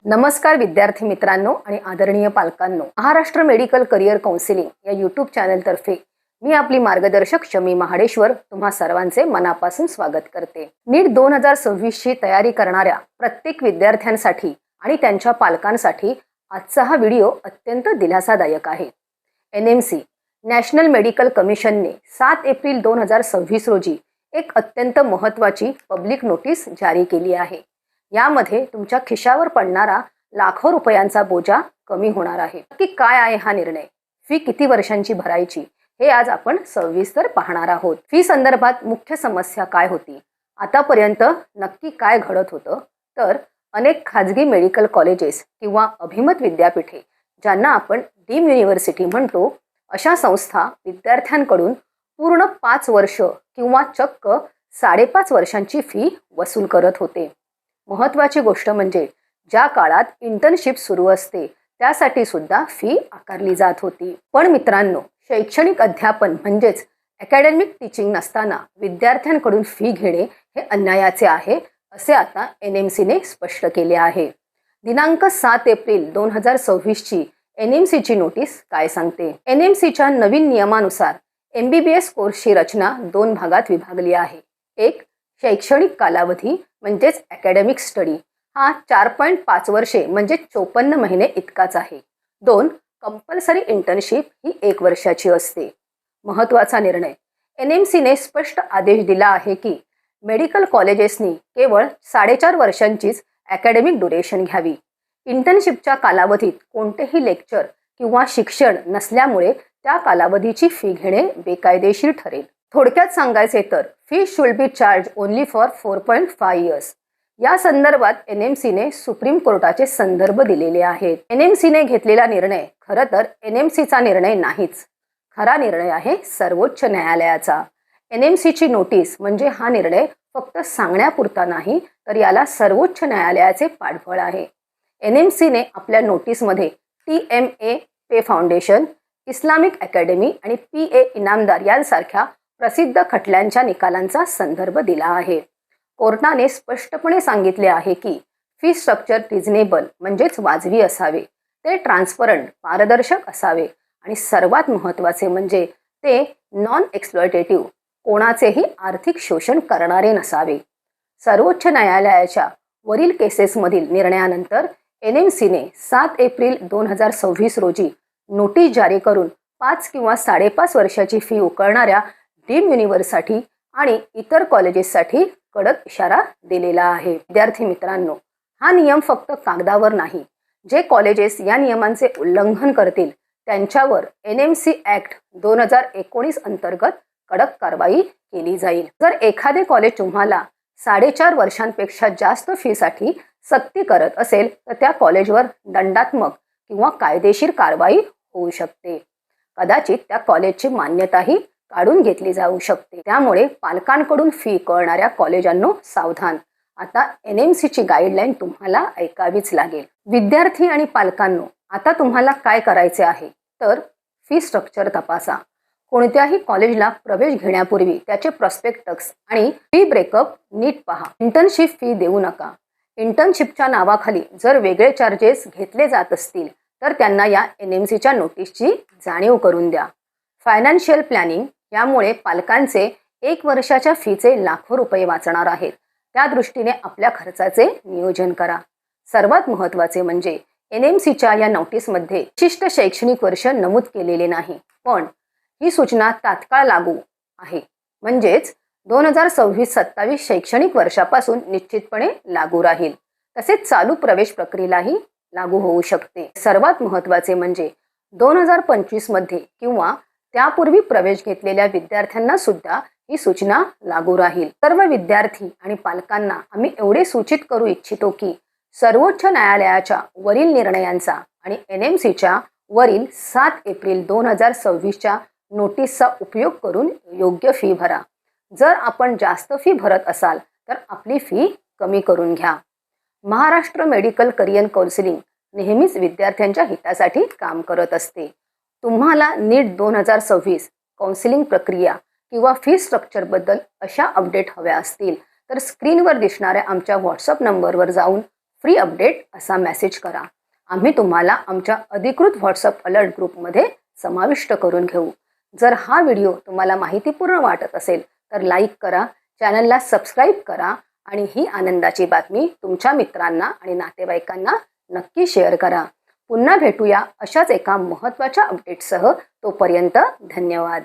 नमस्कार विद्यार्थी मित्रांनो आणि आदरणीय पालकांनो, महाराष्ट्र मेडिकल करिअर काउन्सिलिंग या यूट्यूब चॅनलतर्फे मी आपली मार्गदर्शक शमी महाडेश्वर तुम्हा सर्वांचे मनापासून स्वागत करते। नीट 2026 ची तयारी करणाऱ्या प्रत्येक विद्यार्थ्यांसाठी आणि त्यांच्या पालकांसाठी आजचा हा व्हिडिओ अत्यंत दिलासादायक आहे। NMC नॅशनल मेडिकल कमिशनने 7 एप्रिल 2026 रोजी एक अत्यंत महत्त्वाची पब्लिक नोटीस जारी केली आहे। यामध्ये तुमच्या खिशावर पडणारा लाखो रुपयांचा बोजा कमी होणार आहे। नक्की काय आहे हा निर्णय, फी किती वर्षांची भरायची हे आज आपण सविस्तर पाहणार आहोत। फी संदर्भात मुख्य समस्या काय होती, आतापर्यंत नक्की काय घडत होतं, तर अनेक खाजगी मेडिकल कॉलेजेस किंवा अभिमत विद्यापीठे ज्यांना आपण डीम युनिव्हर्सिटी म्हणतो, अशा संस्था विद्यार्थ्यांकडून पूर्ण 5 वर्ष किंवा चक्क 5.5 वर्षांची फी वसूल करत होते। महत्त्वाची गोष्ट म्हणजे ज्या काळात इंटर्नशिप सुरू असते त्यासाठी सुद्धा फी आकारली जात होती। पण मित्रांनो, शैक्षणिक अध्यापन म्हणजेच अकॅडमिक टीचिंग नसताना विद्यार्थ्यांकडून फी घेणे हे अन्यायाचे आहे, असे आता NMCने स्पष्ट केले आहे। दिनांक 7 एप्रिल 2026 ची NMC ची नोटीस काय सांगते? NMCच्या नवीन नियमानुसार MBBS कोर्सची रचना 2 भागात विभागली आहे। एक, शैक्षणिक कालावधी म्हणजेच अकॅडमिक स्टडी हा 4.5 वर्षे म्हणजे 54 महिने इतकाच आहे। 2, कंपल्सरी इंटर्नशिप ही 1 वर्षाची असते। महत्त्वाचा निर्णय, NMCने स्पष्ट आदेश दिला आहे की मेडिकल कॉलेजेसनी केवळ 4.5 वर्षांचीच अकॅडमिक ड्युरेशन घ्यावी। इंटर्नशिपच्या कालावधीत कोणतेही लेक्चर किंवा शिक्षण नसल्यामुळे त्या कालावधीची फी घेणे बेकायदेशीर ठरेल। थोडक्यात सांगायचे तर fee should be charge only for 4.5 years. या संदर्भात NMCने सुप्रीम कोर्टाचे संदर्भ दिलेले आहेत। NMCने घेतलेला निर्णय खरं तर NMCचा निर्णय नाहीच, खरा निर्णय आहे सर्वोच्च न्यायालयाचा। NMCची नोटीस म्हणजे हा निर्णय फक्त सांगण्यापुरता नाही, तर याला सर्वोच्च न्यायालयाचे पाठबळ आहे। NMCने आपल्या नोटीसमध्ये TMA पे फाउंडेशन, इस्लामिक अकॅडमी आणि PA इनामदार यांसारख्या प्रसिद्ध खटल्यांच्या निकालांचा संदर्भ दिला आहे। कोर्टाने स्पष्टपणे सांगितले आहे की फी स्ट्रक्चर रिझनेबल म्हणजेच वाजवी असावे, ते ट्रान्सपरंट पारदर्शक असावे आणि सर्वात महत्त्वाचे म्हणजे ते नॉन एक्सप्लॉयटेटिव्ह, कोणाचेही आर्थिक शोषण करणारे नसावे। सर्वोच्च न्यायालयाच्या वरील केसेसमधील निर्णयानंतर NMCने 7 एप्रिल 2026 रोजी नोटीस जारी करून 5 किंवा 5.5 वर्षाची फी उकळणाऱ्या डीम युनिव्हर्सिटी आणि इतर कॉलेजेससाठी कडक इशारा दिलेला आहे। विद्यार्थी मित्रांनो, हा नियम फक्त कागदावर नाही, जे कॉलेजेस या नियमांचे उल्लंघन करतील त्यांच्यावर NMC ॲक्ट 2019 अंतर्गत कडक कारवाई केली जाईल। जर एखादे कॉलेज तुम्हाला 4.5 वर्षांपेक्षा जास्त फीसाठी सक्ती करत असेल तर त्या कॉलेजवर दंडात्मक किंवा कायदेशीर कारवाई होऊ शकते। कदाचित त्या कॉलेजची मान्यताही काढून घेतली जाऊ शकते। त्यामुळे पालकांकडून फी कळणाऱ्या कॉलेजांनो सावधान, आता NMCची गाईडलाईन तुम्हाला ऐकावीच लागेल। विद्यार्थी आणि पालकांनो, आता तुम्हाला काय करायचे आहे तर फी स्ट्रक्चर तपासा। कोणत्याही कॉलेजला प्रवेश घेण्यापूर्वी त्याचे प्रॉस्पेक्टस आणि फी ब्रेकअप नीट पहा। इंटर्नशिप फी देऊ नका। इंटर्नशिपच्या नावाखाली जर वेगळे चार्जेस घेतले जात असतील तर त्यांना या NMCच्या नोटीसची जाणीव करून द्या। फायनान्शियल प्लॅनिंग, यामुळे पालकांचे 1 वर्षाच्या फीचे लाखो रुपये वाचणार आहेत। त्या दृष्टीने आपल्या खर्चाचे नियोजन करा। सर्वात महत्त्वाचे म्हणजे NMCच्या या नोटीसमध्ये विशिष्ट शैक्षणिक वर्ष नमूद केलेले नाही, पण ही सूचना तात्काळ लागू आहे, म्हणजेच 2026-27 शैक्षणिक वर्षापासून निश्चितपणे लागू राहील। तसेच चालू प्रवेश प्रक्रियेलाही लागू होऊ शकते। सर्वात महत्त्वाचे म्हणजे 2025 मध्ये किंवा त्यापूर्वी प्रवेश घेतलेल्या विद्यार्थ्यांना सुद्धा ही सूचना लागू राहील। सर्व विद्यार्थी आणि पालकांना आम्ही एवढे सूचित करू इच्छितो की सर्वोच्च न्यायालयाच्या वरील निर्णयांचा आणि NMCच्या वरील 7 एप्रिल 2026 च्या नोटीसचा उपयोग करून योग्य फी भरा। जर आपण जास्त फी भरत असाल तर आपली फी कमी करून घ्या। महाराष्ट्र मेडिकल करिअर काउन्सिलिंग नेहमीच विद्यार्थ्यांच्या हितासाठी काम करत असते। तुम्हाला नीट 2026 काउन्सिलिंग प्रक्रिया किंवा फी स्ट्रक्चरबद्दल अशा अपडेट हव्या असतील तर स्क्रीनवर दिसणाऱ्या आमच्या व्हॉट्सअप नंबरवर जाऊन फ्री अपडेट असा मेसेज करा. आम्ही तुम्हाला आमच्या अधिकृत व्हॉट्सअप अलर्ट ग्रुपमध्ये समाविष्ट करून घेऊ. जर हा व्हिडिओ तुम्हाला माहितीपूर्ण वाटत असेल तर लाईक करा, चॅनलला सबस्क्राईब करा आणि ही आनंदाची बातमी तुमच्या मित्रांना आणि नातेवाईकांना नक्की शेअर करा. पुन्हा भेटूया अशाच एका महत्त्वाच्या अपडेटसह. तोपर्यंत धन्यवाद.